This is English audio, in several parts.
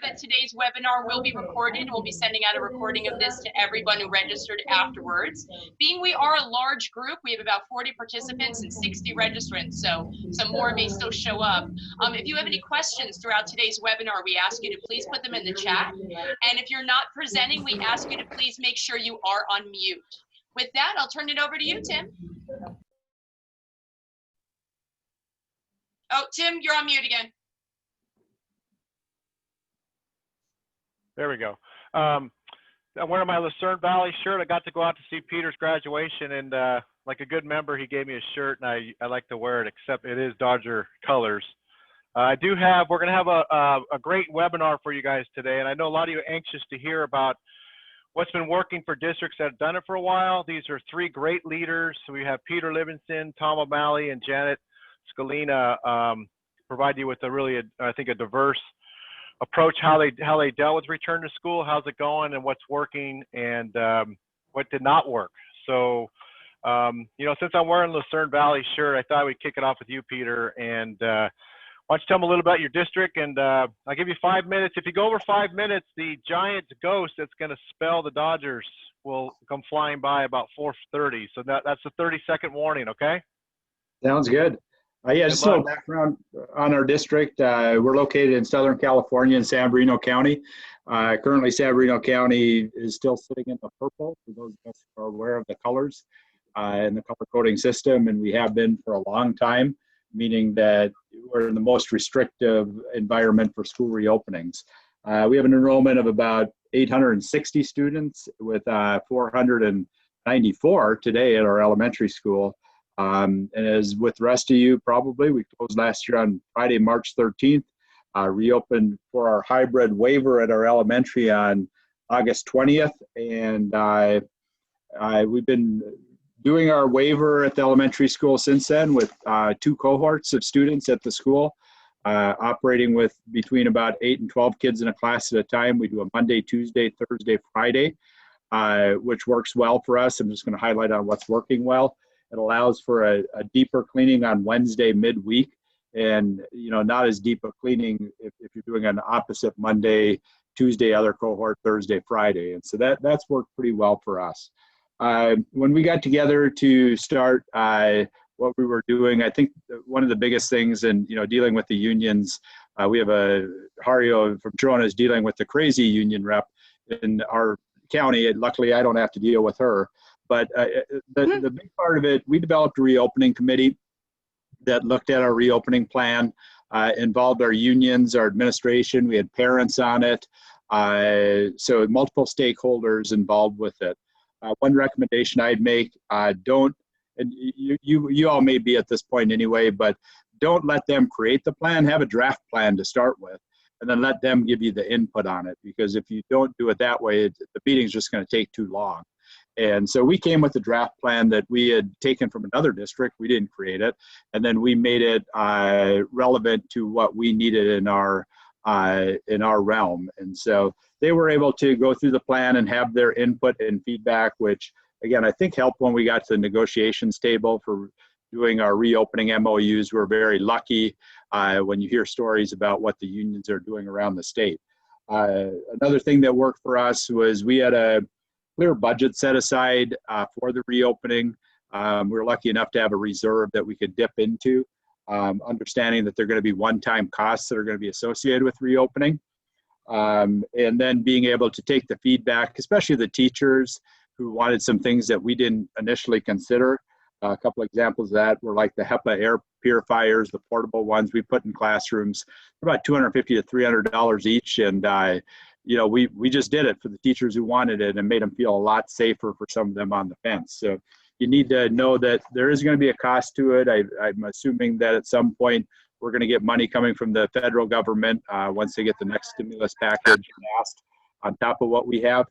that today's webinar will be recorded. We'll be sending out a recording of this to everyone who registered afterwards. Being we are a large group, we have about 40 participants and 60 registrants, so some more may still show up. If you have any questions throughout today's webinar, we ask you to please put them in the chat. And if you're not presenting, we ask you to please make sure you are on mute. With that, I'll turn it over to you, Tim. Oh, Tim, you're on mute again. There we go. I'm wearing my Lucerne Valley shirt. I got to go out to see Peter's graduation, and like a good member, he gave me a shirt, and I like to wear it, except it is Dodger colors. We're going to have a great webinar for you guys today, and I know a lot of you are anxious to hear about what's been working for districts that have done it for a while. These are three great leaders. So we have Peter Livingston, Tom O'Malley, and Janet Skulina provide you with a really, I think, a diverse approach how they dealt with return to school, how's it going, and what's working, and what did not work. So, you know, since I'm wearing Lucerne Valley shirt, I thought we'd kick it off with you, Peter. And why don't you tell me a little about your district? And I'll give you 5 minutes. If you go over 5 minutes, the giant ghost that's going to spell the Dodgers will come flying by about 4:30. So that's a 30-second warning, okay? Sounds good. Yeah, just a little background on our district. We're located in Southern California in San Bernardino County. Currently, San Bernardino County is still sitting in the purple, for those of us who are aware of the colors and the color coding system, and we have been for a long time, meaning that we're in the most restrictive environment for school reopenings. We have an enrollment of about 860 students with 494 today at our elementary school. And as with the rest of you, probably, we closed last year on Friday, March 13th, reopened for our hybrid waiver at our elementary on August 20th. And we've been doing our waiver at the elementary school since then with 2 cohorts of students at the school, operating with between about 8 and 12 kids in a class at a time. We do a Monday, Tuesday, Thursday, Friday, which works well for us. I'm just going to highlight on what's working well. It allows for a deeper cleaning on Wednesday midweek, and not as deep a cleaning if you're doing an opposite Monday, Tuesday, other cohort, Thursday, Friday. And so that's worked pretty well for us. When we got together to start what we were doing, I think one of the biggest things in dealing with the unions, we have Hario from Toronto is dealing with the crazy union rep in our county. Luckily, I don't have to deal with her. But the big part of it, we developed a reopening committee that looked at our reopening plan, involved our unions, our administration. We had parents on it, so multiple stakeholders involved with it. One recommendation I'd make, and you all may be at this point anyway, but don't let them create the plan. Have a draft plan to start with, and then let them give you the input on it. Because if you don't do it that way, the meeting's just going to take too long. And so we came with a draft plan that we had taken from another district. We didn't create it. And then we made it relevant to what we needed in our realm. And so they were able to go through the plan and have their input and feedback, which, again, I think helped when we got to the negotiations table for doing our reopening MOUs. We're very lucky when you hear stories about what the unions are doing around the state. Another thing that worked for us was we had a clear budget set aside for the reopening. We were lucky enough to have a reserve that we could dip into, understanding that there are going to be one-time costs that are going to be associated with reopening. And then being able to take the feedback, especially the teachers who wanted some things that we didn't initially consider. A couple examples of that were like the HEPA air purifiers, the portable ones we put in classrooms, about $250 to $300 each. And we just did it for the teachers who wanted it and made them feel a lot safer for some of them on the fence. So you need to know that there is going to be a cost to it. I'm assuming that at some point we're going to get money coming from the federal government once they get the next stimulus package passed on top of what we have.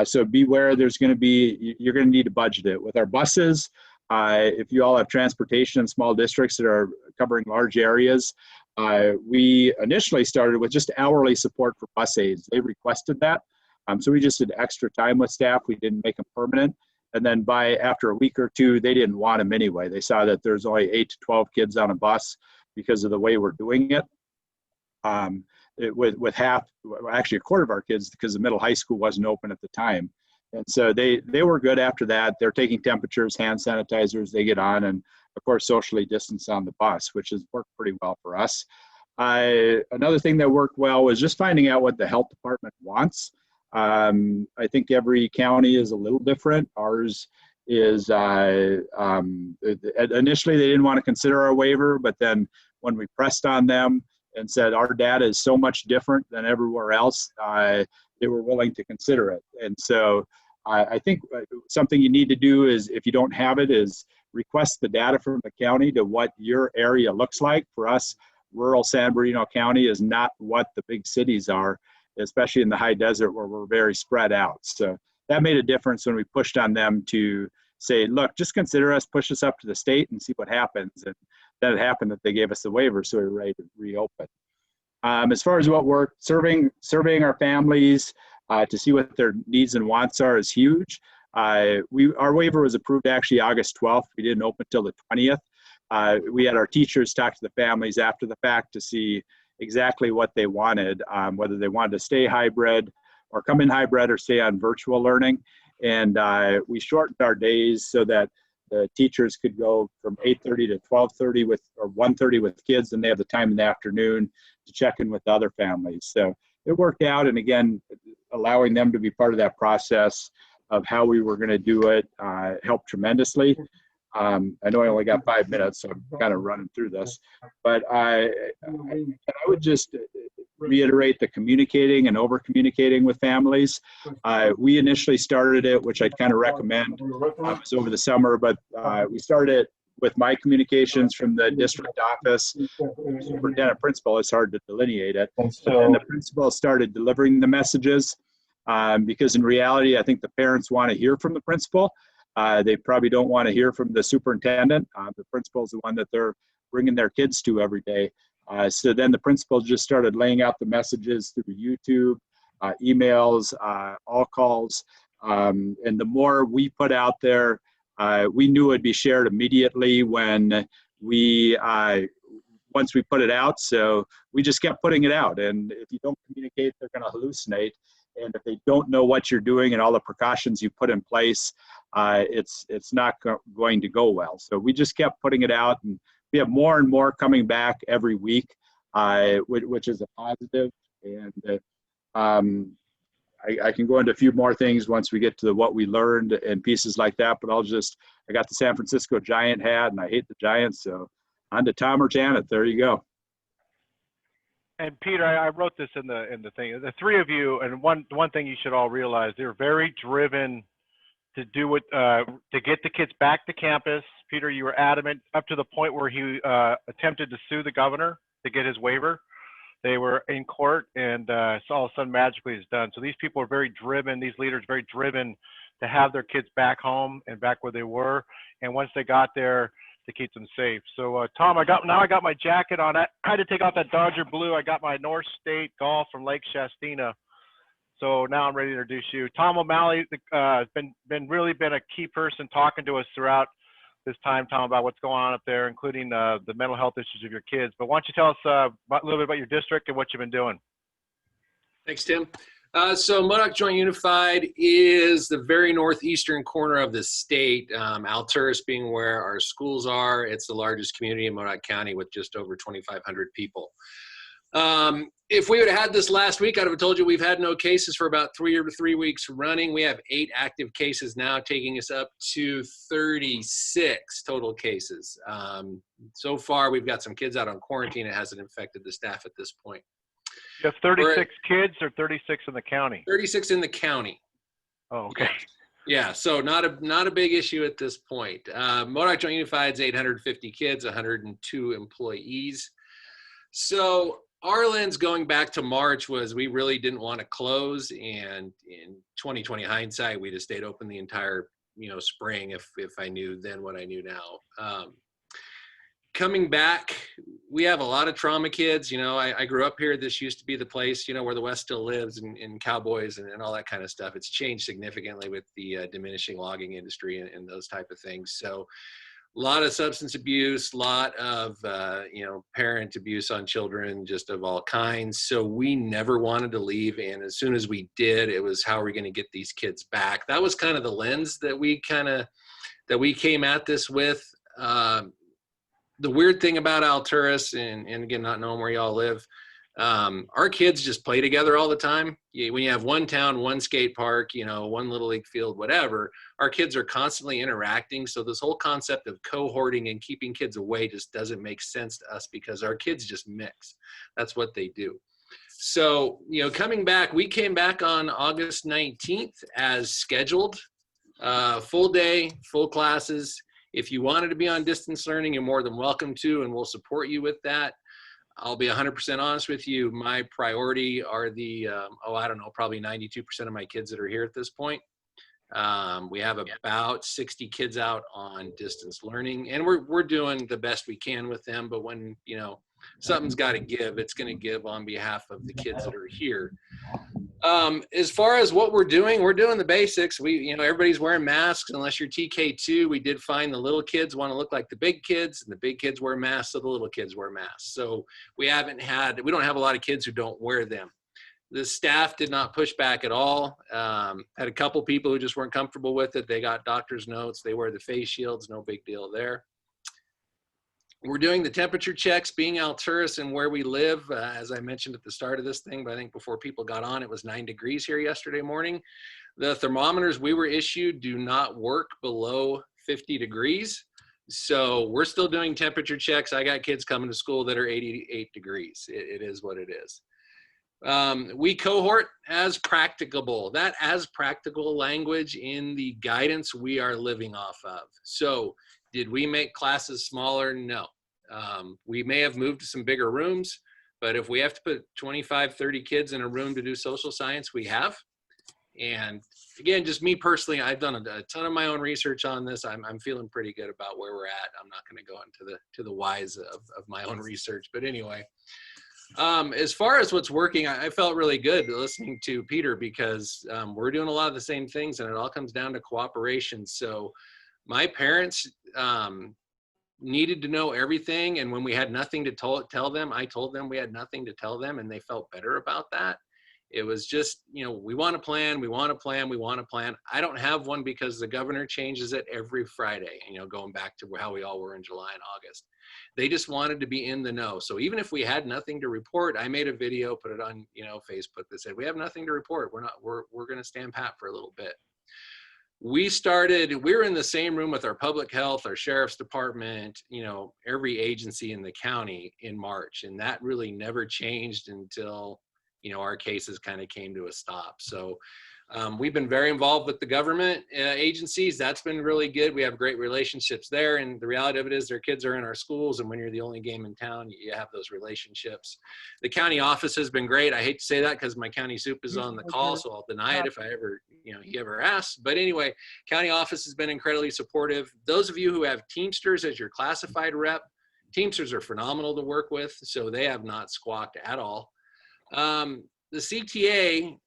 So beware, you're going to need to budget it. With our buses, if you all have transportation in small districts that are covering large areas, we initially started with just hourly support for bus aides. They requested that. So we just did extra time with staff. We didn't make them permanent. And then after a week or two, they didn't want them anyway. They saw that there's only 8 to 12 kids on a bus because of the way we're doing it. with half, actually a quarter of our kids, because the middle high school wasn't open at the time. And so they were good after that. They're taking temperatures, hand sanitizers, they get on, and of course, socially distanced on the bus, which has worked pretty well for us. Another thing that worked well was just finding out what the health department wants. I think every county is a little different. Ours is, initially they didn't want to consider our waiver, but then when we pressed on them and said our data is so much different than everywhere else, they were willing to consider it. And so I think something you need to do is, if you don't have it, is request the data from the county to what your area looks like. For us, rural San Bernardino County is not what the big cities are, especially in the high desert where we're very spread out. So that made a difference when we pushed on them to say, look, just consider us, push us up to the state and see what happens. And then it happened that they gave us the waiver, so we were ready to reopen. As far as what worked, surveying our families to see what their needs and wants are is huge. Our waiver was approved actually August 12th. We didn't open until the 20th. We had our teachers talk to the families after the fact to see exactly what they wanted, whether they wanted to stay hybrid or come in hybrid or stay on virtual learning. And we shortened our days so that the teachers could go from 8:30 to 12:30 or 1:30 with kids, and they have the time in the afternoon to check in with other families. So it worked out. And again, allowing them to be part of that process of how we were going to do it helped tremendously. I know I only got 5 minutes, so I'm kind of running through this, but I would just reiterate the communicating and over communicating with families. We initially started it, which I'd kind of recommend, was over the summer, but we started it with my communications from the district office. Superintendent principal, it's hard to delineate it. So, and the principal started delivering the messages because in reality, I think the parents want to hear from the principal. They probably don't want to hear from the superintendent. The principal is the one that they're bringing their kids to every day. So then the principal just started laying out the messages through YouTube, emails, all calls. And the more we put out there, we knew it'd be shared immediately when once we put it out. So we just kept putting it out. And if you don't communicate, they're going to hallucinate. And if they don't know what you're doing and all the precautions you put in place, it's not going to go well. So we just kept putting it out, and we have more and more coming back every week, which is a positive. And I can go into a few more things once we get to what we learned and pieces like that, but I got the San Francisco Giant hat, and I hate the Giants, so on to Tom or Janet. There you go. And Peter, I wrote this in the thing. The three of you, and one thing you should all realize, they're very driven to do what to get the kids back to campus. Peter, you were adamant up to the point where he attempted to sue the governor to get his waiver. They were in court, and so all of a sudden magically it's done. So these people are very driven. These leaders very driven to have their kids back home and back where they were. And once they got there, to keep them safe. So Tom, I got my jacket on. I had to take off that Dodger blue. I got my North State golf from Lake Shastina. So now I'm ready to introduce you. Tom O'Malley has been a key person talking to us throughout this time, Tom, about what's going on up there, including the mental health issues of your kids. But why don't you tell us a little bit about your district and what you've been doing? Thanks, Tim. So Modoc Joint Unified is the very northeastern corner of the state, Alturas being where our schools are. It's the largest community in Modoc County with just over 2,500 people. If we would have had this last week, I'd have told you we've had no cases for about 3 weeks running. We have 8 active cases now, taking us up to 36 total cases. So far, we've got some kids out on quarantine. It hasn't infected the staff at this point. You have 36 kids or 36 in the county? 36 in the county. Oh, okay. Yeah, so not a big issue at this point. Modoc Joint Unified's 850 kids, 102 employees. So our lens going back to March was we really didn't want to close, and in 2020 hindsight, we just stayed open the entire spring if I knew then what I knew now. Coming back, we have a lot of trauma kids. I grew up here. This used to be the place, where the West still lives, and cowboys and all that kind of stuff. It's changed significantly with the diminishing logging industry and those type of things. So lot of substance abuse, lot of, parent abuse on children, just of all kinds. So we never wanted to leave. And as soon as we did, it was, how are we going to get these kids back? That was kind of the lens that we came at this with. The weird thing about Alturas, and again, not knowing where y'all live, our kids just play together all the time. When you have one town, one skate park, one little league field, whatever, our kids are constantly interacting. So this whole concept of cohorting and keeping kids away just doesn't make sense to us, because our kids just mix. That's what they do. So, coming back, we came back on August 19th as scheduled, full day, full classes. If you wanted to be on distance learning, you're more than welcome to, and we'll support you with that. I'll be 100% honest with you. My priority are the, probably 92% of my kids that are here at this point. We have about 60 kids out on distance learning, and we're doing the best we can with them. But when, something's got to give, it's going to give on behalf of the kids that are here. As far as what we're doing the basics. Everybody's wearing masks unless you're TK2. We did find the little kids want to look like the big kids, and the big kids wear masks, so the little kids wear masks. So we don't have a lot of kids who don't wear them. The staff did not push back at all. Had a couple people who just weren't comfortable with it. They got doctor's notes. They wear the face shields. No big deal there. We're doing the temperature checks, being Alturas and where we live. As I mentioned at the start of this thing, but I think before people got on, it was 9 degrees here yesterday morning. The thermometers we were issued do not work below 50 degrees. So we're still doing temperature checks. I got kids coming to school that are 88 degrees. It is what it is. We cohort as practicable. That as practical language in the guidance we are living off of. So did we make classes smaller? No. We may have moved to some bigger rooms, but if we have to put 25, 30 kids in a room to do social science, we have. And again, just me personally, I've done a ton of my own research on this. I'm feeling pretty good about where we're at. I'm not going to go into the whys of my own research, but anyway. As far as what's working, I felt really good listening to Peter, because we're doing a lot of the same things, and it all comes down to cooperation. So my parents needed to know everything, and when we had nothing to tell them, I told them we had nothing to tell them, and they felt better about that. It was just, we want to plan, we want to plan, we want to plan. I don't have one because the governor changes it every Friday, going back to how we all were in July and August. They just wanted to be in the know. So even if we had nothing to report, I made a video, put it on, Facebook, that said, we have nothing to report. We're going to stand pat for a little bit. We were in the same room with our public health, our sheriff's department, every agency in the county in March. And that really never changed until, our cases kind of came to a stop. So we've been very involved with the government agencies. That's been really good. We have great relationships there. And the reality of it is their kids are in our schools. And when you're the only game in town, you have those relationships. The county office has been great. I hate to say that because my county soup is on the call, so I'll deny it if I ever, he ever asks. But anyway, county office has been incredibly supportive. Those of you who have Teamsters as your classified rep, Teamsters are phenomenal to work with. So they have not squawked at all. The CTA,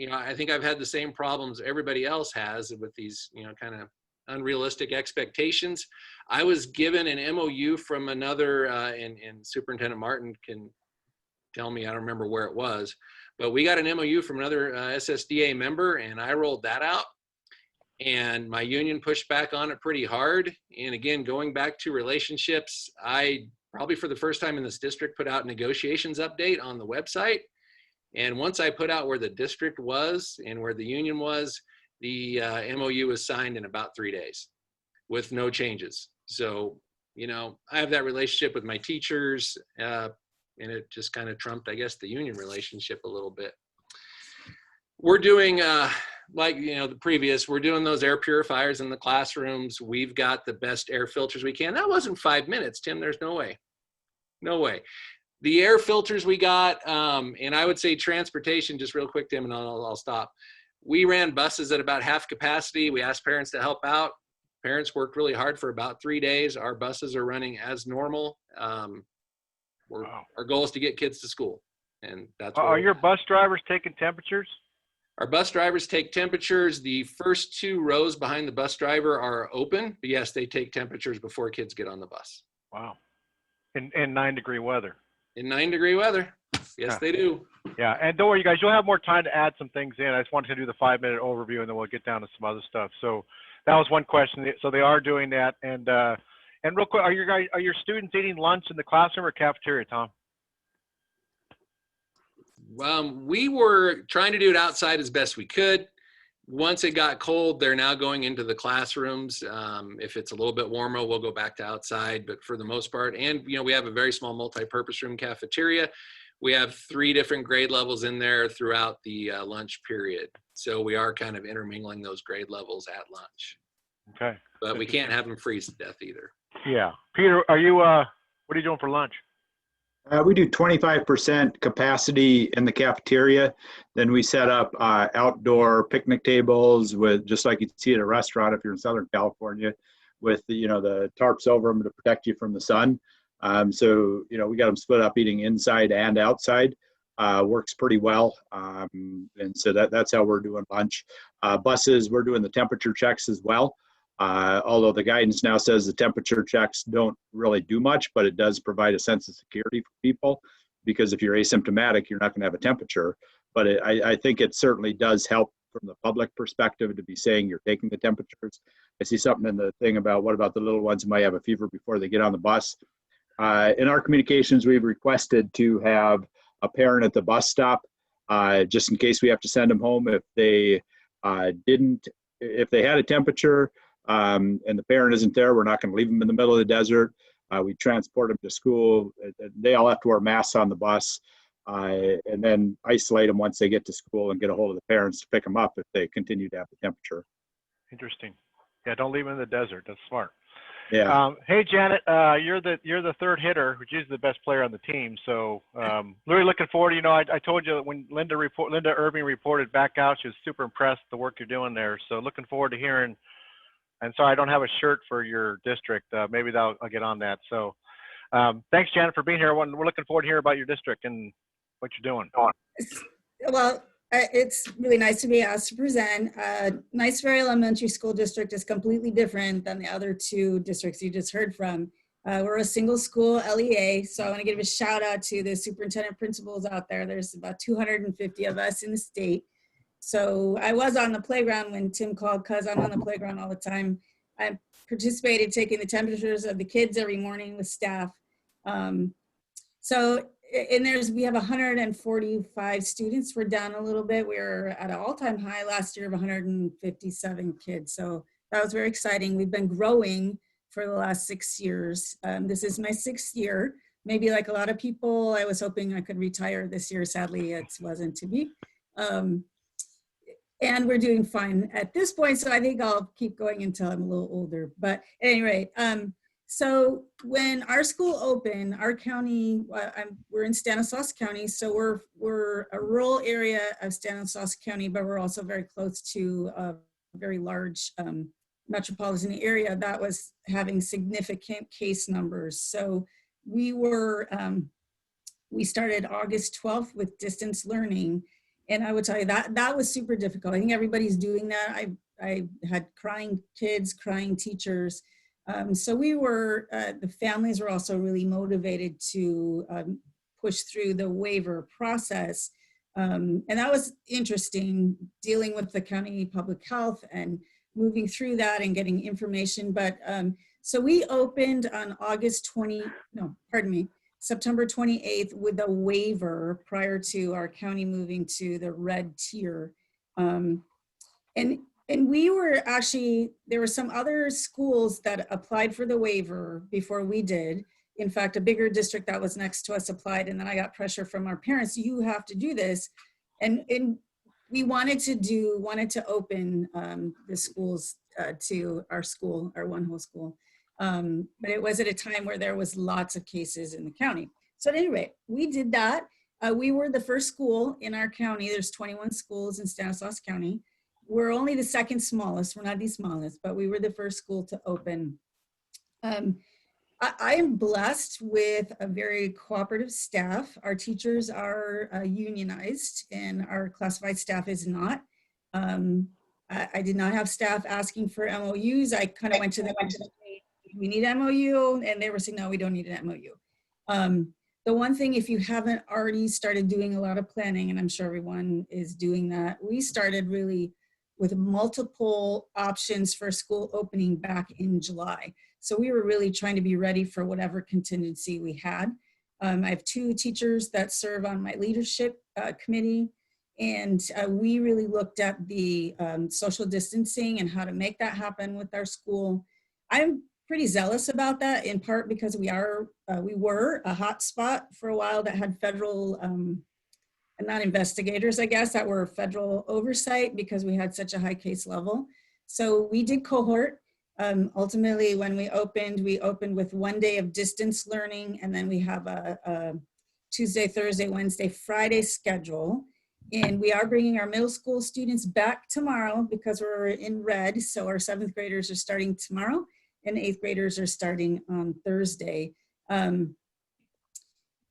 I think I've had the same problems everybody else has with these, kind of unrealistic expectations. I was given an MOU from another, and Superintendent Martin can tell me, I don't remember where it was, but we got an MOU from another SSDA member, and I rolled that out. And my union pushed back on it pretty hard. And again, going back to relationships, I probably for the first time in this district put out negotiations update on the website. And once I put out where the district was and where the union was, the MOU was signed in about 3 days with no changes. So, I have that relationship with my teachers, and it just kind of trumped, I guess, the union relationship a little bit. We're doing, we're doing those air purifiers in the classrooms. We've got the best air filters we can. That wasn't 5 minutes, Tim. There's no way. No way. The air filters we got, and I would say transportation, just real quick, Tim, and I'll stop. We ran buses at about half capacity. We asked parents to help out. Parents worked really hard for about 3 days. Our buses are running as normal. Wow. Our goal is to get kids to school. And that's Are your bus drivers taking temperatures? Our bus drivers take temperatures. The first 2 rows behind the bus driver are open, but yes, they take temperatures before kids get on the bus. Wow. In 9-degree weather. In 9-degree weather. Yes, they do. Yeah, and don't worry, you guys, you'll have more time to add some things in. I just wanted to do the 5-minute overview, and then we'll get down to some other stuff. So that was one question. So they are doing that. And real quick, are your students eating lunch in the classroom or cafeteria, Tom? We were trying to do it outside as best we could. Once it got cold, they're now going into the classrooms. If it's a little bit warmer, we'll go back to outside, but for the most part, and we have a very small multi-purpose room cafeteria. We have 3 different grade levels in there throughout the lunch period. So we are kind of intermingling those grade levels at lunch. Okay. But we can't have them freeze to death either. Yeah. Peter, what are you doing for lunch? We do 25% capacity in the cafeteria. Then we set up outdoor picnic tables with, just like you'd see at a restaurant if you're in Southern California, with the tarps over them to protect you from the sun. So we got them split up eating inside and outside. Works pretty well. And so that's how we're doing lunch. Buses, we're doing the temperature checks as well. Although the guidance now says the temperature checks don't really do much, but it does provide a sense of security for people, because if you're asymptomatic, you're not going to have a temperature. But I think it certainly does help from the public perspective to be saying you're taking the temperatures. I see something in the thing about what about the little ones who might have a fever before they get on the bus. In our communications, we've requested to have a parent at the bus stop, just in case we have to send them home if they if they had a temperature. And the parent isn't there, we're not going to leave them in the middle of the desert. We transport them to school. They all have to wear masks on the bus, and then isolate them once they get to school and get a hold of the parents to pick them up if they continue to have the temperature. Interesting. Yeah, don't leave them in the desert. That's smart. Yeah. Hey, Janet, you're the third hitter, which is the best player on the team. So really looking forward. I told you when Linda Irving reported back out, she was super impressed with the work you're doing there. So looking forward to hearing. And sorry, I don't have a shirt for your district. Maybe I'll get on that. So thanks, Janet, for being here. We're looking forward to hear about your district and what you're doing. Well, it's really nice to be asked to present. Nice Ferry Elementary School District is completely different than the other 2 districts you just heard from. We're a single school LEA, so I want to give a shout out to the superintendent principals out there. There's about 250 of us in the state. So I was on the playground when Tim called, because I'm on the playground all the time. I participated taking the temperatures of the kids every morning with staff. We have 145 students. We're down a little bit. We're at an all-time high last year of 157 kids. So that was very exciting. We've been growing for the last 6 years. This is my 6th year. Maybe like a lot of people, I was hoping I could retire this year. Sadly, it wasn't to be. And we're doing fine at this point, so I think I'll keep going until I'm a little older. But at any rate, so when our school opened, our county, we're in Stanislaus County, so we're a rural area of Stanislaus County, but we're also very close to a very large metropolitan area that was having significant case numbers. So we started August 12th with distance learning. And I would tell you that was super difficult. I think everybody's doing that. I had crying kids, crying teachers. So the families were also really motivated to push through the waiver process. And that was interesting, dealing with the county public health and moving through that and getting information. But so we opened on September 28th with a waiver prior to our county moving to the red tier. And we were actually, there were some other schools that applied for the waiver before we did. In fact, a bigger district that was next to us applied, and then I got pressure from our parents, you have to do this. And we wanted to open the schools to our school, our one whole school. But it was at a time where there was lots of cases in the county. So at any rate, we did that. We were the first school in our county. There's 21 schools in Stanislaus County. We're only the second smallest. We're not the smallest, but we were the first school to open. I am blessed with a very cooperative staff. Our teachers are unionized and our classified staff is not. I did not have staff asking for MOUs. I kind of went to them, we need MOU, and they were saying, no, we don't need an MOU. The one thing, if you haven't already started doing a lot of planning, and I'm sure everyone is doing that, we started really with multiple options for school opening back in July. So we were really trying to be ready for whatever contingency we had. I have 2 teachers that serve on my leadership committee, and we really looked at the social distancing and how to make that happen with our school. I'm pretty zealous about that, in part because we were a hot spot for a while that had federal, not investigators, I guess, that were federal oversight because we had such a high case level. So we did cohort. Ultimately, when we opened with 1 day of distance learning, and then we have a Tuesday, Thursday, Wednesday, Friday schedule. And we are bringing our middle school students back tomorrow because we're in red. So our 7th graders are starting tomorrow, and 8th graders are starting on Thursday. And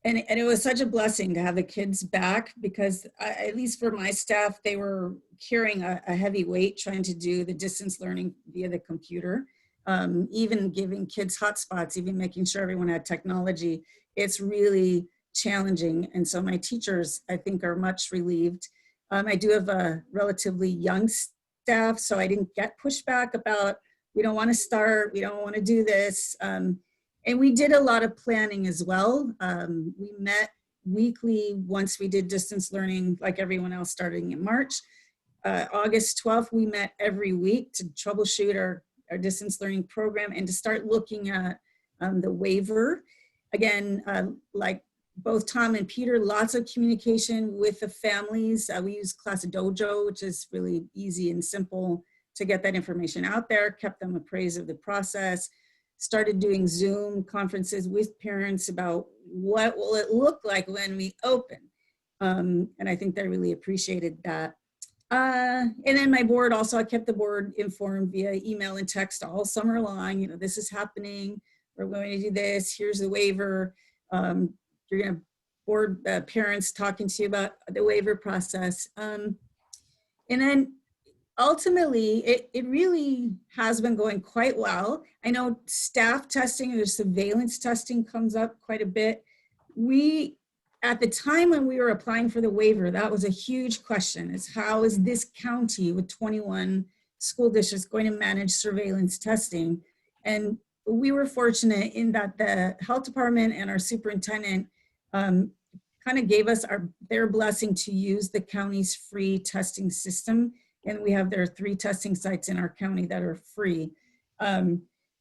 it was such a blessing to have the kids back because at least for my staff, they were carrying a heavy weight trying to do the distance learning via the computer, even giving kids hotspots, even making sure everyone had technology. It's really challenging. And so my teachers, I think, are much relieved. I do have a relatively young staff, so I didn't get pushback about, we don't want to start, we don't want to do this. And we did a lot of planning as well. We met weekly once we did distance learning, like everyone else, starting in March. August 12th, we met every week to troubleshoot our distance learning program and to start looking at the waiver. Again, like both Tom and Peter, lots of communication with the families. We use Class Dojo, which is really easy and simple to get that information out there, kept them appraised of the process. Started doing Zoom conferences with parents about what will it look like when we open. And I think they really appreciated that. And then my board also, I kept the board informed via email and text all summer long. You know, this is happening. We're going to do this. Here's the waiver. You're going to board parents talking to you about the waiver process. And then ultimately, it really has been going quite well. I know staff testing or surveillance testing comes up quite a bit. At the time when we were applying for the waiver, that was a huge question, is how is this county with 21 school districts going to manage surveillance testing? And we were fortunate in that the health department and our superintendent kind of gave us their blessing to use the county's free testing system. And we have there are 3 testing sites in our county that are free.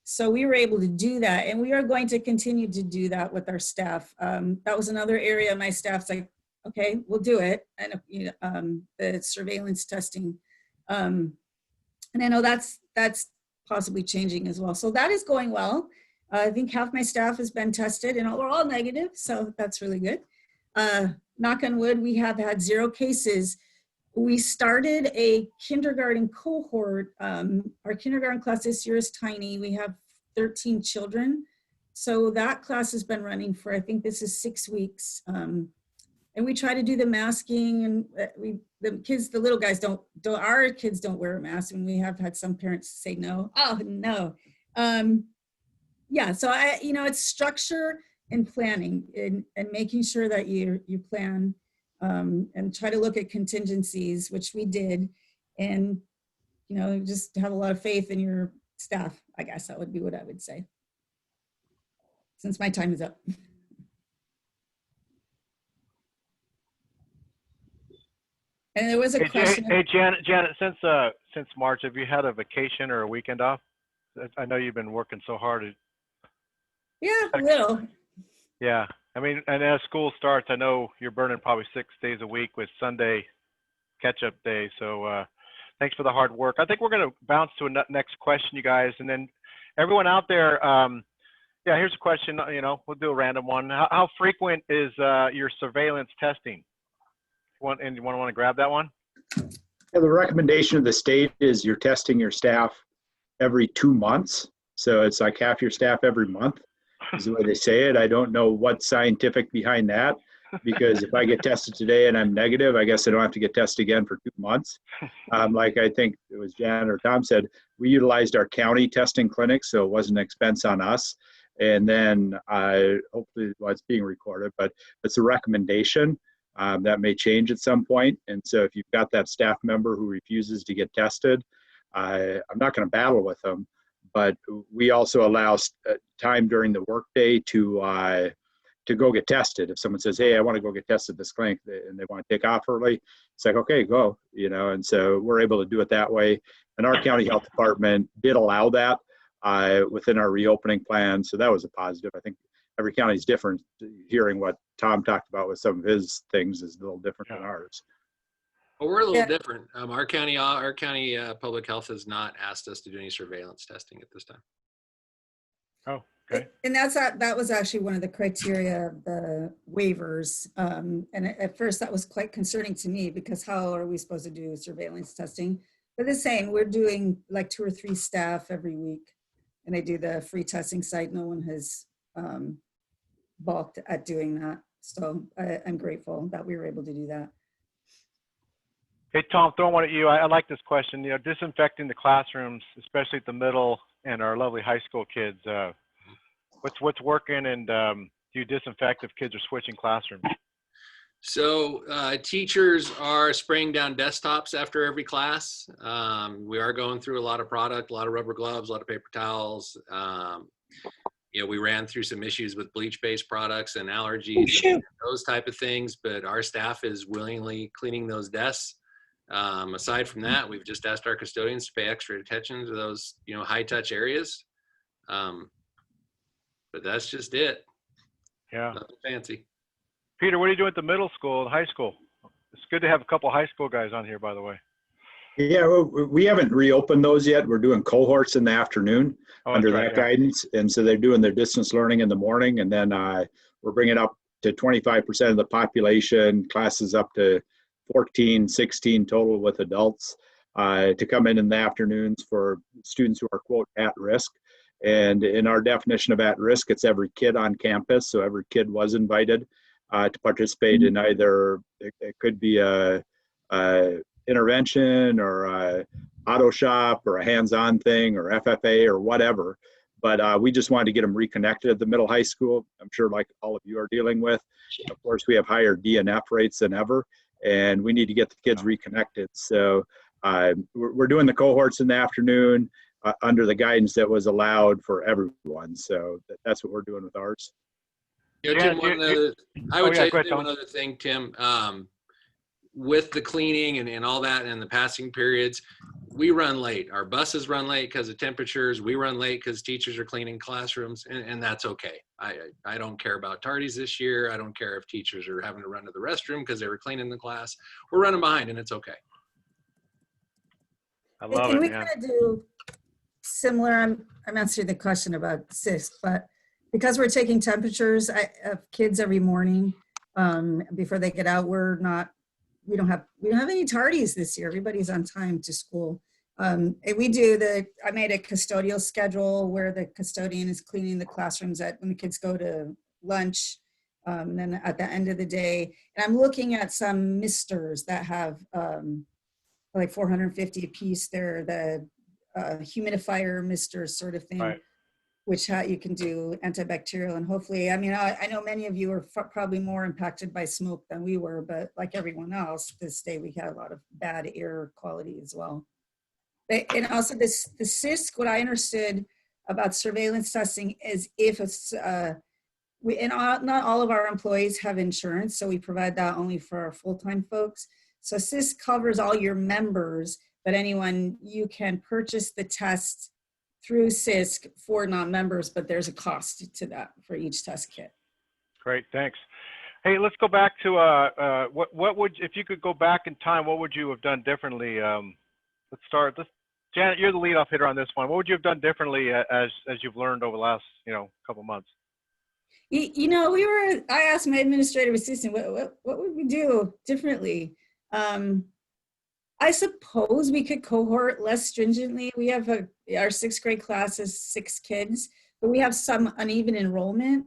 So we were able to do that, and we are going to continue to do that with our staff. That was another area my staff's like, okay, we'll do it. And you know, the surveillance testing. And I know that's possibly changing as well. So that is going well. I think half my staff has been tested and we're all negative. So that's really good. Knock on wood, we have had 0 cases. We started a kindergarten cohort. Our kindergarten class this year is tiny. We have 13 children. So that class has been running for, I think this is 6 weeks. And we try to do the masking, and the little guys our kids don't wear a mask, and we have had some parents say no. Oh, no. Yeah, so it's structure and planning and making sure that you plan and try to look at contingencies, which we did, and just have a lot of faith in your staff. I guess that would be what I would say, since my time is up. And there was a question. Hey, Janet, since March, have you had a vacation or a weekend off? I know you've been working so hard. Yeah, a little. Yeah. I mean, and as school starts, I know you're burning probably 6 days a week with Sunday catch-up day. So thanks for the hard work. I think we're going to bounce to a next question, you guys. And then everyone out there, yeah, here's a question. We'll do a random one. How frequent is your surveillance testing? And you want to grab that one? Yeah, the recommendation of the state is you're testing your staff every 2 months. So it's like half your staff every month is the way they say it. I don't know what's scientific behind that. because if I get tested today and I'm negative, I guess I don't have to get tested again for 2 months. Like I think it was Jan or Tom said, we utilized our county testing clinic, so it wasn't an expense on us. And then hopefully it's being recorded, but it's a recommendation that may change at some point. And so if you've got that staff member who refuses to get tested, I'm not going to battle with them, but we also allow time during the workday to go get tested. If someone says, hey, I want to go get tested at this clinic and they want to take off early, it's like, okay, go, and so we're able to do it that way. And our county health department did allow that within our reopening plan. So that was a positive. I think every county is different. Hearing what Tom talked about with some of his things is a little different than ours. Well, we're a little different. Our county public health has not asked us to do any surveillance testing at this time. Oh, okay. And that was actually one of the criteria of the waivers. And at first that was quite concerning to me, because how are we supposed to do surveillance testing? But the same, we're doing like 2 or 3 staff every week, and I do the free testing site. No one has balked at doing that. So I'm grateful that we were able to do that. Hey, Tom, throw one at you. I like this question. Disinfecting the classrooms, especially at the middle and our lovely high school kids. What's working, and do you disinfect if kids are switching classrooms? So teachers are spraying down desktops after every class. We are going through a lot of product, a lot of rubber gloves, a lot of paper towels. We ran through some issues with bleach-based products and allergies, and those type of things, but our staff is willingly cleaning those desks. Aside from that, we've just asked our custodians to pay extra attention to those, high-touch areas. But that's just it. Yeah. Nothing fancy. Peter, what are you doing at the middle school and high school? It's good to have a couple high school guys on here, by the way. Yeah, well, we haven't reopened those yet. We're doing cohorts in the afternoon under that guidance. And so they're doing their distance learning in the morning. And then we're bringing up to 25% of the population, classes up to 14, 16 total with adults, to come in the afternoons for students who are, quote, at risk. And in our definition of at risk, it's every kid on campus. So every kid was invited to participate in either, it could be a intervention or a auto shop or a hands-on thing or FFA or whatever. But we just wanted to get them reconnected at the middle high school. I'm sure like all of you are dealing with. Of course, we have higher DNF rates than ever, and we need to get the kids reconnected. So we're doing the cohorts in the afternoon under the guidance that was allowed for everyone. So that's what we're doing with ours. Tim, I would tell you one other thing, Tim. With the cleaning and all that and the passing periods, we run late. Our buses run late because of temperatures. We run late because teachers are cleaning classrooms, and that's okay. I don't care about tardies this year. I don't care if teachers are having to run to the restroom because they were cleaning the class. We're running behind, and it's okay. I love it, we kind of do similar. I'm answering the question about CISC, but because we're taking temperatures of kids every morning before they get out, we don't have any tardies this year. Everybody's on time to school. And I made a custodial schedule where the custodian is cleaning the classrooms when the kids go to lunch, and then at the end of the day. And I'm looking at some misters that have like 450 a piece. They're the humidifier misters sort of thing. Right. Which you can do antibacterial, and hopefully, I know many of you are probably more impacted by smoke than we were, but like everyone else, this day we had a lot of bad air quality as well. And also the CISC, what I understood about surveillance testing is if it's, not all of our employees have insurance, so we provide that only for our full-time folks. So CISC covers all your members, but you can purchase the test through CISC for non-members, but there's a cost to that for each test kit. Great, thanks. Hey, let's go back to if you could go back in time, what would you have done differently? Let's start. Janet, you're the lead-off hitter on this one. What would you have done differently as you've learned over the last couple months? I asked my administrative assistant, what would we do differently? I suppose we could cohort less stringently. We have our 6th grade class is 6 kids, but we have some uneven enrollment.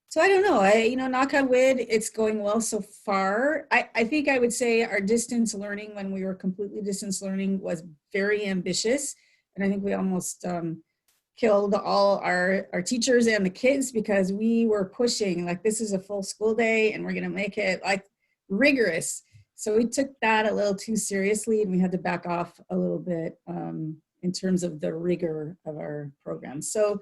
So I don't know, knock on wood, it's going well so far. I think I would say our distance learning, when we were completely distance learning, was very ambitious. And I think we almost killed all our teachers and the kids, because we were pushing like, this is a full school day and we're gonna make it like rigorous. So we took that a little too seriously, and we had to back off a little bit in terms of the rigor of our program. So,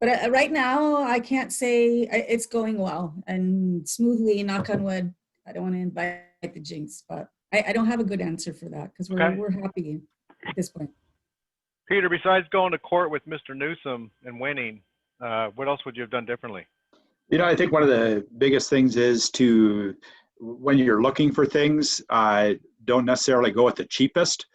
but right now I can't say it's going well and smoothly, knock on wood. I don't want to invite the jinx, but I don't have a good answer for that, because we're happy at this point. Peter, besides going to court with Mr. Newsom and winning, what else would you have done differently? I think one of the biggest things is to, when you're looking for things, don't necessarily go with the cheapest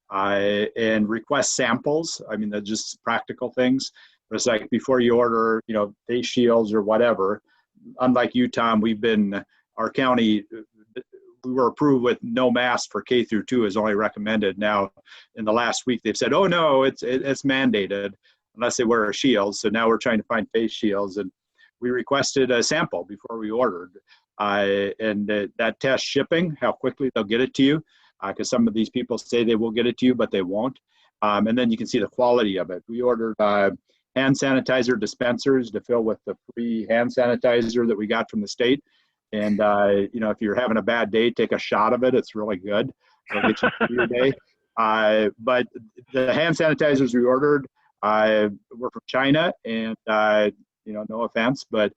and request samples. I mean, they're just practical things. It's like before you order, face shields or whatever, unlike you, Tom, our county, we were approved with no mask for K through 2 is only recommended. Now, in the last week, they've said, oh no, it's mandated unless they wear a shield. So now we're trying to find face shields, and we requested a sample before we ordered. And that test shipping, how quickly they'll get it to you, because some of these people say they will get it to you, but they won't. And then you can see the quality of it. We ordered hand sanitizer dispensers to fill with the free hand sanitizer that we got from the state. And, if you're having a bad day, take a shot of it. It's really good. It'll get you through your day. But the hand sanitizers we ordered were from China, and, no offense, but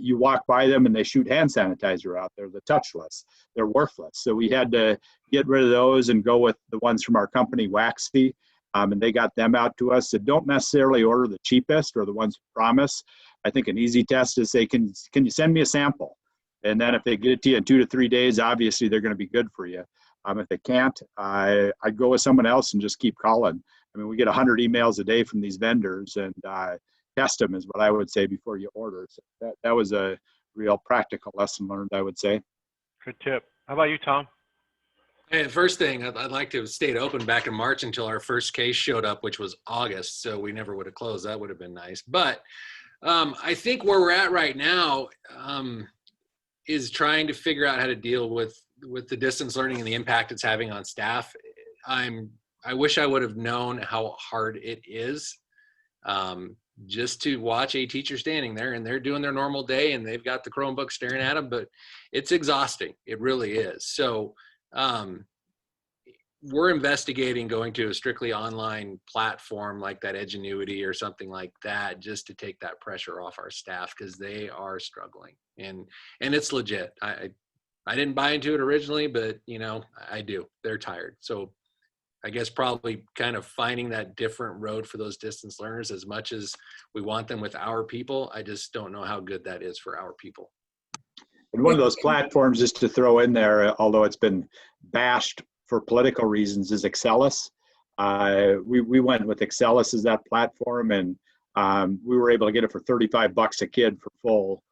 you walk by them and they shoot hand sanitizer out there, the touchless. They're worthless. So we had to get rid of those and go with the ones from our company, Waxy. And they got them out to us. So don't necessarily order the cheapest or the ones who promise. I think an easy test is say, can you send me a sample? And then if they get it to you in 2 to 3 days, obviously they're going to be good for you. If they can't, I'd go with someone else and just keep calling. I mean, we get 100 emails a day from these vendors, and test them is what I would say before you order. So that was a real practical lesson learned, I would say. Good tip. How about you, Tom? Hey, the first thing, I'd like to have stayed open back in March until our first case showed up, which was August. So we never would have closed. That would have been nice. But I think where we're at right now is trying to figure out how to deal with the distance learning and the impact it's having on staff. I wish I would have known how hard it is just to watch a teacher standing there and they're doing their normal day and they've got the Chromebook staring at them, but it's exhausting. It really is. So we're investigating going to a strictly online platform like that Edgenuity or something like that, just to take that pressure off our staff, because they are struggling and it's legit. I didn't buy into it originally, but I do. They're tired. So I guess probably kind of finding that different road for those distance learners. As much as we want them with our people, I just don't know how good that is for our people. And one of those platforms, just to throw in there, although it's been bashed for political reasons, is Excelis. We went with Excelis as that platform, and we were able to get it for $35 a kid for full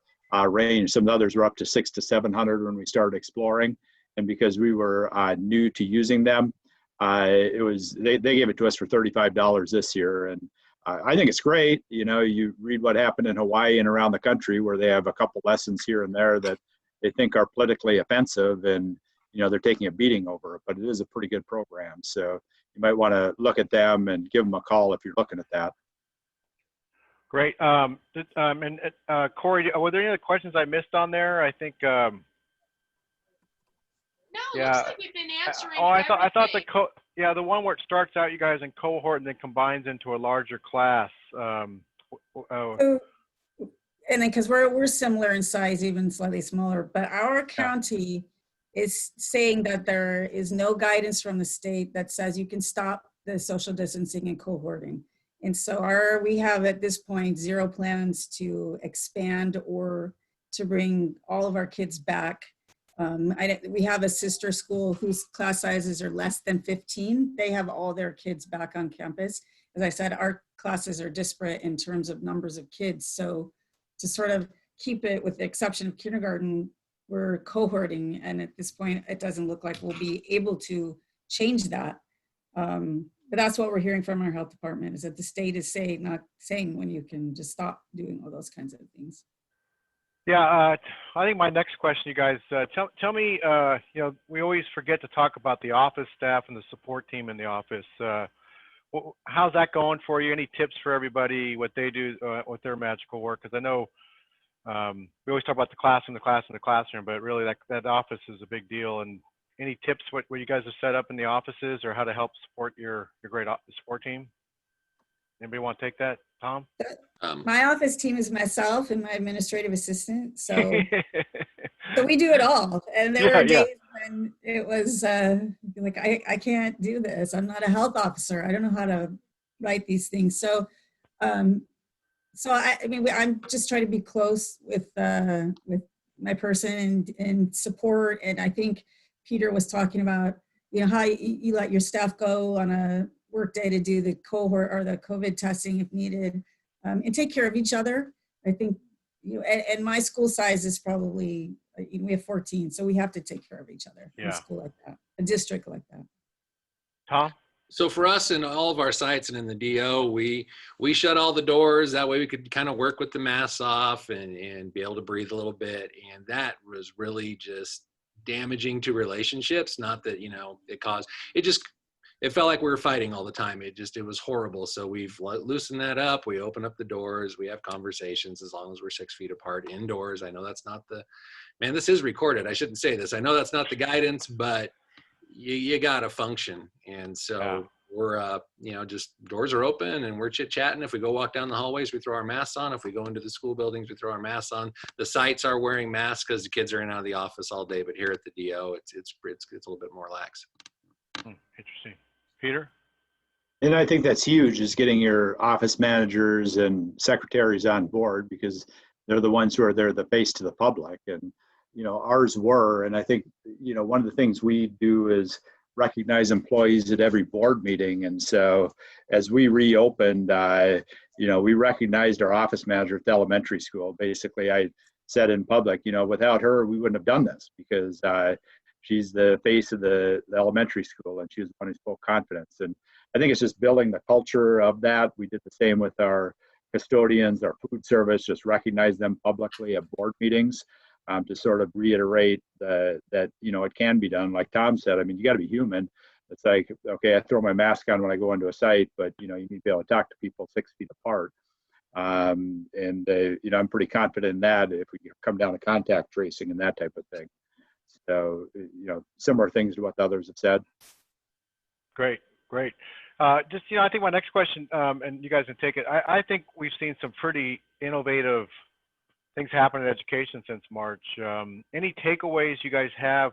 range. Some of the others were up to $600 to $700 when we started exploring. And because we were new to using them, they gave it to us for $35 this year. And I think it's great. You read what happened in Hawaii and around the country, where they have a couple lessons here and there that they think are politically offensive, and they're taking a beating over it. But it is a pretty good program, so you might want to look at them and give them a call if you're looking at that. Great. Corey, were there any other questions I missed on there? I think. No, Yeah. looks like we've been answering. I thought everything. the one where it starts out you guys in cohort and then combines into a larger class. And then because we're similar in size, even slightly smaller, but our county is saying that there is no guidance from the state that says you can stop the social distancing and cohorting. And so we have at this point 0 plans to expand or to bring all of our kids back. We have a sister school whose class sizes are less than 15. They have all their kids back on campus. As I said, our classes are disparate in terms of numbers of kids. So to sort of keep it, with the exception of kindergarten, we're cohorting. And at this point, it doesn't look like we'll be able to change that. But that's what we're hearing from our health department, is that the state is not saying when you can just stop doing all those kinds of things. Yeah, I think my next question, you guys, tell me, we always forget to talk about the office staff and the support team in the office. How's that going for you? Any tips for everybody, what they do with their magical work? Because I know we always talk about the classroom, but really that office is a big deal. And any tips what you guys have set up in the offices or how to help support your great support team? Anybody want to take that, Tom? My office team is myself and my administrative assistant. So we do it all. And there were days when it was like, I can't do this. I'm not a health officer. I don't know how to write these things. So, I'm just trying to be close with my person and support. And I think Peter was talking about, how you let your staff go on a work day to do the cohort or the COVID testing if needed, and take care of each other. I think, and my school size is probably, we have 14, so we have to take care of each other in a school like that, a district like that. Tom? So for us in all of our sites and in the DO, we shut all the doors. That way we could kind of work with the masks off and be able to breathe a little bit. And that was really just damaging to relationships. Not that, it felt like we were fighting all the time. It was horrible. So we've loosened that up. We open up the doors. We have conversations as long as we're 6 feet apart indoors. I know that's not this is recorded. I shouldn't say this. I know that's not the guidance, but you got to function. And so we're, just doors are open and we're chit chatting. If we go walk down the hallways, we throw our masks on. If we go into the school buildings, we throw our masks on. The sites are wearing masks because the kids are in and out of the office all day. But here at the DO, it's a little bit more lax. Interesting. Peter? And I think that's huge, is getting your office managers and secretaries on board, because they're the ones who are there, the face to the public. And, ours were, and I think, one of the things we do is recognize employees at every board meeting. And so as we reopened, we recognized our office manager at the elementary school. Basically, I said in public, without her, we wouldn't have done this, because she's the face of the elementary school, and she was the one who spoke confidence. And I think it's just building the culture of that. We did the same with our custodians, our food service, just recognize them publicly at board meetings, to sort of reiterate that, it can be done. Like Tom said, you got to be human. It's like, okay, I throw my mask on when I go into a site, but, you need to be able to talk to people 6 feet apart. I'm pretty confident in that if we come down to contact tracing and that type of thing. So, similar things to what the others have said. Great. I think my next question, and you guys can take it. I think we've seen some pretty innovative things happen in education since March. Any takeaways you guys have,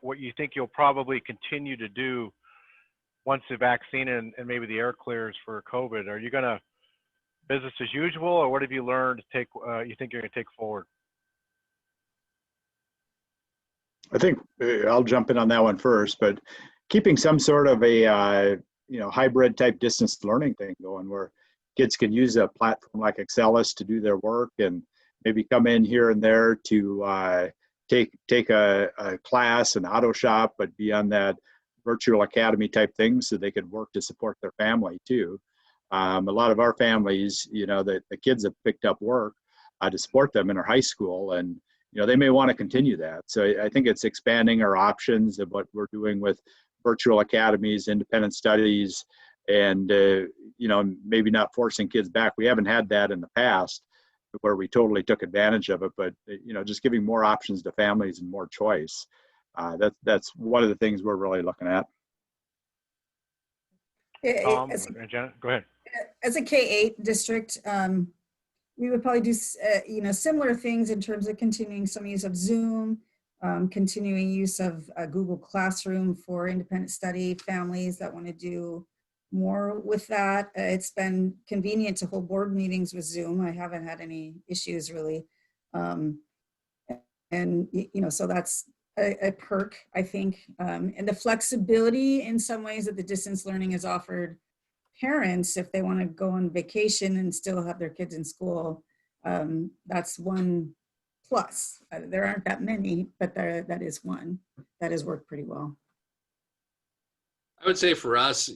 what you think you'll probably continue to do once the vaccine and maybe the air clears for COVID? Are you going to business as usual, or what have you learned to you think you're going to take forward? I think I'll jump in on that one first, but keeping some sort of a hybrid type distance learning thing going, where kids can use a platform like Excelis to do their work, and maybe come in here and there to take a class, an auto shop, but be on that virtual academy type thing, so they could work to support their family too. A lot of our families, the kids have picked up work to support them in our high school, and they may want to continue that. So I think it's expanding our options of what we're doing with virtual academies, independent studies, and, maybe not forcing kids back. We haven't had that in the past where we totally took advantage of it, but, just giving more options to families and more choice. That's one of the things we're really looking at. Tom, Janet, go ahead. As a K-8 district, we would probably do, similar things in terms of continuing some use of Zoom, continuing use of Google Classroom for independent study families that want to do more with that. It's been convenient to hold board meetings with Zoom. I haven't had any issues really. So that's a perk, I think. And the flexibility in some ways that the distance learning has offered parents, if they want to go on vacation and still have their kids in school, that's one plus. There aren't that many, but that is one that has worked pretty well. I would say for us,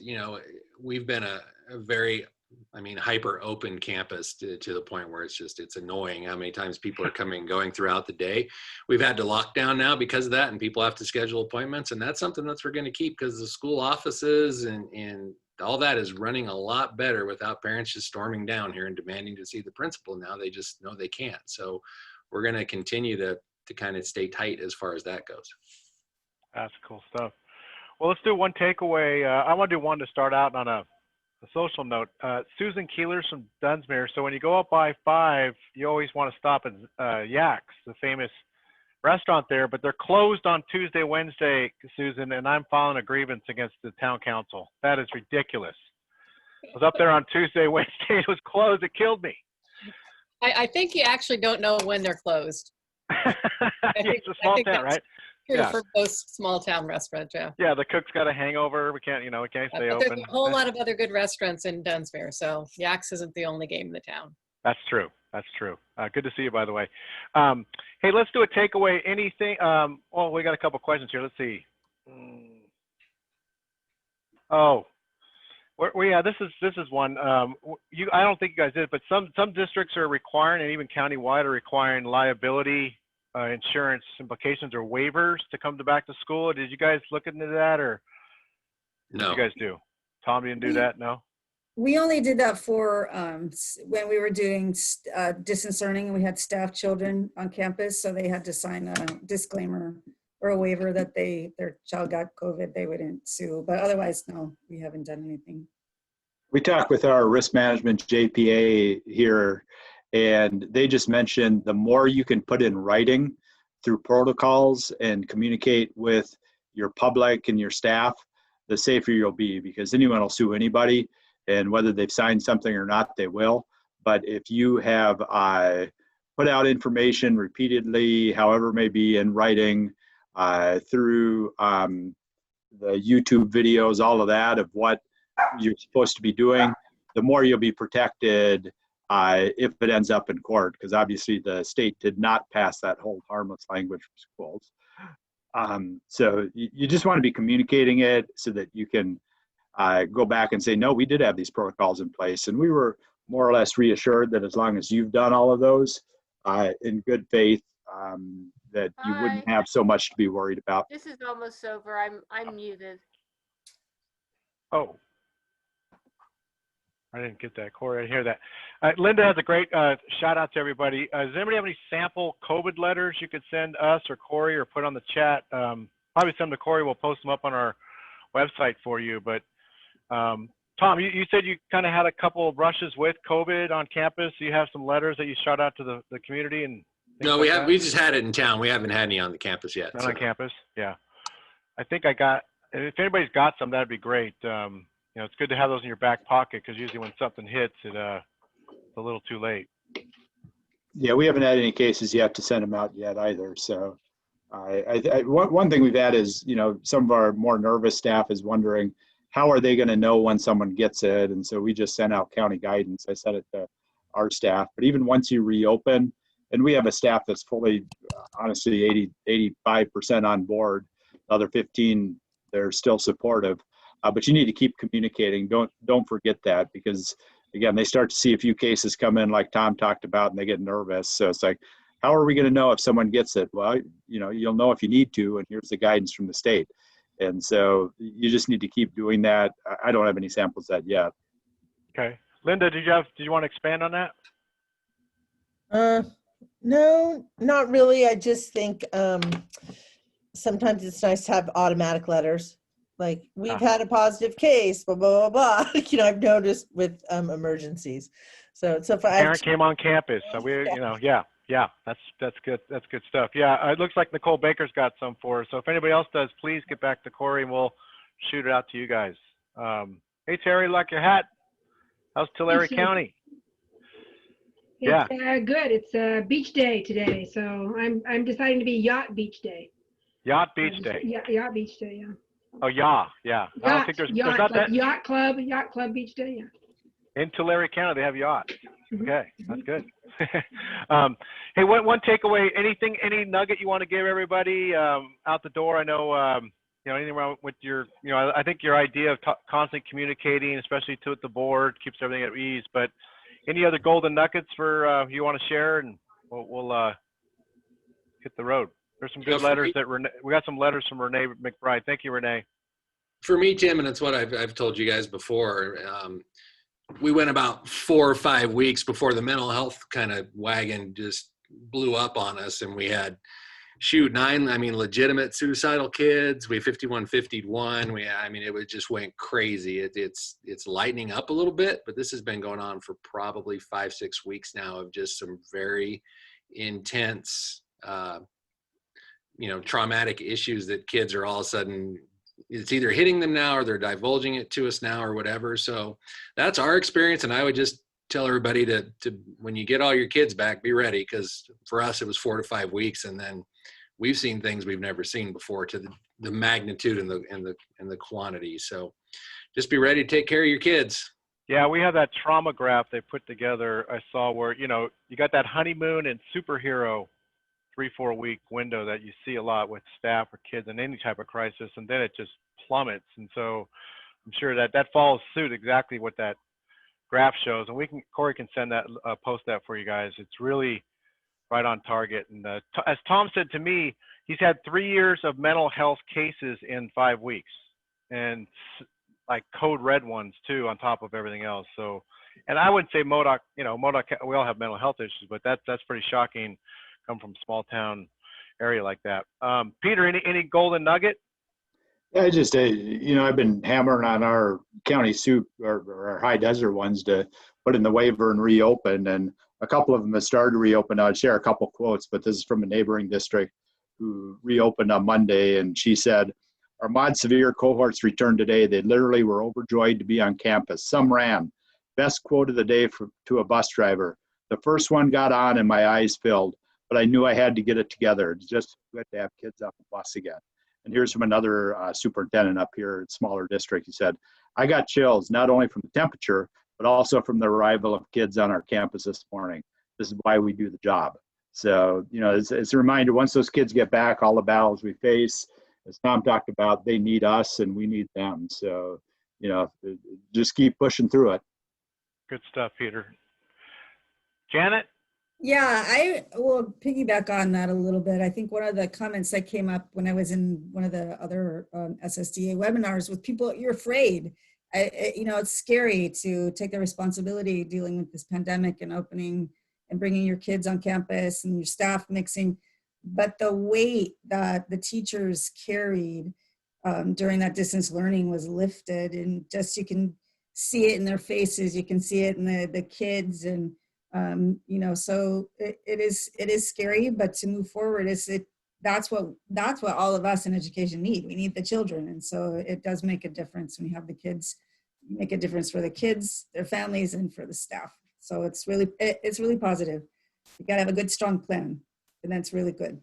we've been a very I mean, hyper open campus to the point where it's annoying how many times people are coming and going throughout the day. We've had to lock down now because of that, and people have to schedule appointments, and that's something that we're going to keep because the school offices and all that is running a lot better without parents just storming down here and demanding to see the principal. Now they just know they can't. So we're going to continue to kind of stay tight as far as that goes. That's cool stuff. Well, let's do one takeaway. I want to do one to start out on a social note. Susan Keeler's from Dunsmuir. So when you go up I-5, you always want to stop at Yak's, the famous restaurant there, but they're closed on Tuesday, Wednesday, Susan, and I'm filing a grievance against the town council. That is ridiculous. I was up there on Tuesday, Wednesday, it was closed. It killed me. I think you actually don't know when they're closed. It's a small town, right? True Yeah. for most small town restaurants, yeah. Yeah, the cook's got a hangover. We can't stay But open. there's a whole lot of other good restaurants in Dunsmuir, so Yak's isn't the only game in the town. That's true. That's true. Good to see you, by the way. Hey, let's do a takeaway. Anything? Well, we got a couple questions here. Let's see. Oh, yeah. This is one. I don't think you guys did, but some districts are requiring, and even countywide are requiring liability insurance implications or waivers to come back to school. Did you guys look into that, or No. what did you guys do? Tom didn't do that? No. We only did that for when we were doing distance learning and we had staff children on campus, so they had to sign a disclaimer or a waiver that their child got COVID, they wouldn't sue. But otherwise, no, we haven't done anything. We talked with our risk management JPA here, and they just mentioned the more you can put in writing through protocols and communicate with your public and your staff, the safer you'll be, because anyone will sue anybody. And whether they've signed something or not, they will. But if you have put out information repeatedly, however it may be, in writing, through the YouTube videos, all of that, of what you're supposed to be doing, the more you'll be protected if it ends up in court, because obviously the state did not pass that hold harmless language for schools. So you just want to be communicating it so that you can go back and say, no, we did have these protocols in place, and we were more or less reassured that as long as you've done all of those in good faith, that you wouldn't have so much to be worried about. This is almost over. I'm muted. Oh, I didn't get that, Corey. I didn't hear that. Linda has a great shout out to everybody. Does anybody have any sample COVID letters you could send us or Corey or put on the chat? Probably send them to Corey. We'll post them up on our website for you. But Tom, you said you kind of had a couple of brushes with COVID on campus. You have some letters that you shot out to the community and. No, we just had it in town. We haven't had any on the campus yet. Not on campus, yeah. I think if anybody's got some, that'd be great. It's good to have those in your back pocket, because usually when something hits, it's a little too late. Yeah, we haven't had any cases yet to send them out yet either. So one thing we've had is, some of our more nervous staff is wondering, how are they going to know when someone gets it? And so we just sent out county guidance. I sent it to our staff. But even once you reopen, and we have a staff that's fully, honestly, 85% on board. The other 15, they're still supportive. But you need to keep communicating. Don't forget that, because, again, they start to see a few cases come in like Tom talked about, and they get nervous. So it's like, how are we going to know if someone gets it? Well, you'll know if you need to, and here's the guidance from the state. And so you just need to keep doing that. I don't have any samples of that yet. Okay. Linda, did you want to expand on that? No, not really. I just think sometimes it's nice to have automatic letters. Like, we've had a positive case, blah, blah, blah, blah. I've noticed with emergencies. So if Parent came on campus. So yeah, that's good. That's good stuff. Yeah, it looks like Nicole Baker's got some for us. So if anybody else does, please get back to Corey and we'll shoot it out to you guys. Hey, Terry, like your hat. How's Tulare County? It's good. It's beach day today, so I'm deciding to be yacht beach day. Yacht beach day. Yeah, yacht beach day. Yeah. Oh, yeah. I don't think there's not that. Yacht club beach day. Yeah. In Tulare County, they have yachts. Mm-hmm. Okay, that's good. Hey, one takeaway? Any nugget you want to give everybody out the door? I know anything wrong with your, I think your idea of constant communicating, especially to the board, keeps everything at ease. But any other golden nuggets for you want to share, and we'll hit the road. There's some good letters that we got some letters from Renee McBride. Thank you, Renee. For me, Tim, and it's what I've told you guys before. We went about 4 or 5 weeks before the mental health kind of wagon just blew up on us, and we had legitimate suicidal kids. We 5151. It just went crazy. It's lightening up a little bit, but this has been going on for probably 5-6 weeks now of just some very intense, traumatic issues that kids are all of a sudden, it's either hitting them now or they're divulging it to us now or whatever. So that's our experience. And I would just tell everybody to when you get all your kids back, be ready. Cause for us, it was 4 to 5 weeks. And then we've seen things we've never seen before to the magnitude and the quantity. So just be ready to take care of your kids. Yeah. We have that trauma graph they put together. I saw where, you got that honeymoon and superhero 3-4 week window that you see a lot with staff or kids in any type of crisis, and then it just plummets. And so I'm sure that follows suit exactly what that graph shows. And Corey can send that, post that for you guys. It's really right on target. And as Tom said to me, he's had 3 years of mental health cases in 5 weeks, and like code red ones too, on top of everything else. So, and I would say Modoc, Modoc, we all have mental health issues, but that's pretty shocking. Come from a small town area like that. Peter, any golden nugget? Yeah, I've been hammering on our county soup or our high desert ones to put in the waiver and reopen. And a couple of them have started to reopen. I'll share a couple quotes, but this is from a neighboring district who reopened on Monday. And she said, our mod severe cohorts returned today. They literally were overjoyed to be on campus. Some ran. Best quote of the day to a bus driver. The first one got on and my eyes filled, but I knew I had to get it together. It's just good to have kids on the bus again. And here's from another superintendent up here at smaller district. He said, I got chills, not only from the temperature, but also from the arrival of kids on our campus this morning. This is why we do the job. So, it's a reminder, once those kids get back, all the battles we face, as Tom talked about, they need us and we need them. So, just keep pushing through it. Good stuff, Peter. Janet? Yeah, I will piggyback on that a little bit. I think one of the comments that came up when I was in one of the other SSDA webinars with people, you're afraid. It's scary to take the responsibility dealing with this pandemic and opening and bringing your kids on campus and your staff mixing. But the weight that the teachers carried during that distance learning was lifted, and just you can see it in their faces. You can see it in the kids, and so it is scary, but to move forward, that's what all of us in education need. We need the children. And so it does make a difference when you have the kids, make a difference for the kids, their families, and for the staff. So it's really positive. You gotta have a good, strong plan, and that's really good.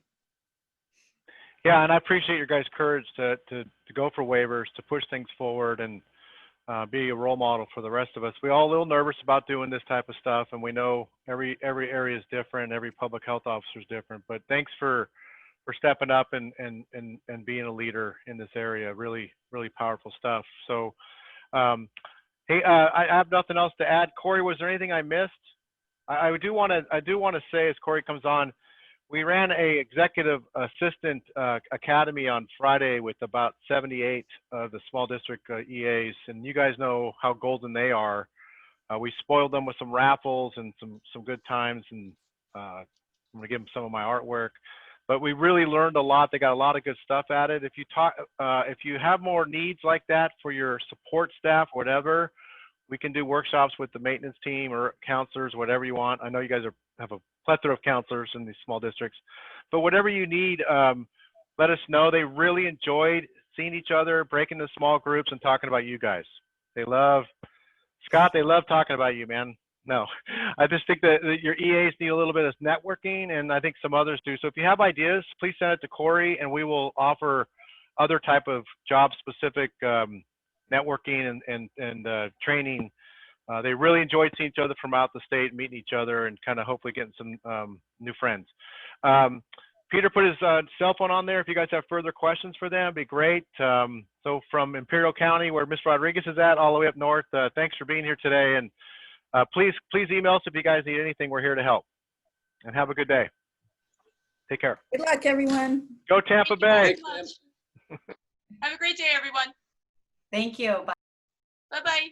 Yeah, and I appreciate your guys' courage to go for waivers, to push things forward, and be a role model for the rest of us. We're all a little nervous about doing this type of stuff, and we know every area is different, every public health officer is different. But thanks for stepping up and being a leader in this area. Really, really powerful stuff. So, hey, I have nothing else to add. Corey, was there anything I missed? I do want to say, as Corey comes on, we ran a executive assistant academy on Friday with about 78 of the small district EAs, and you guys know how golden they are. We spoiled them with some raffles and some good times, and I'm gonna give them some of my artwork. But we really learned a lot. They got a lot of good stuff at it. If you have more needs like that for your support staff, whatever, we can do workshops with the maintenance team or counselors, whatever you want. I know you guys have a plethora of counselors in these small districts, but whatever you need, let us know. They really enjoyed seeing each other, breaking into small groups, and talking about you guys. Scott, they love talking about you, man. No, I just think that your EAs need a little bit of networking, and I think some others do. So if you have ideas, please send it to Corey, and we will offer other type of job-specific networking and training. They really enjoyed seeing each other from out the state, meeting each other, and kind of hopefully getting some new friends. Peter put his cell phone on there. If you guys have further questions for them, it'd be great. So from Imperial County, where Ms. Rodriguez is at, all the way up north, thanks for being here today. And please email us if you guys need anything. We're here to help. And have a good day. Take care. Good luck, everyone. Go Tampa Thank you very Bay. much. Have a great day, everyone. Thank you. Bye. Bye-bye.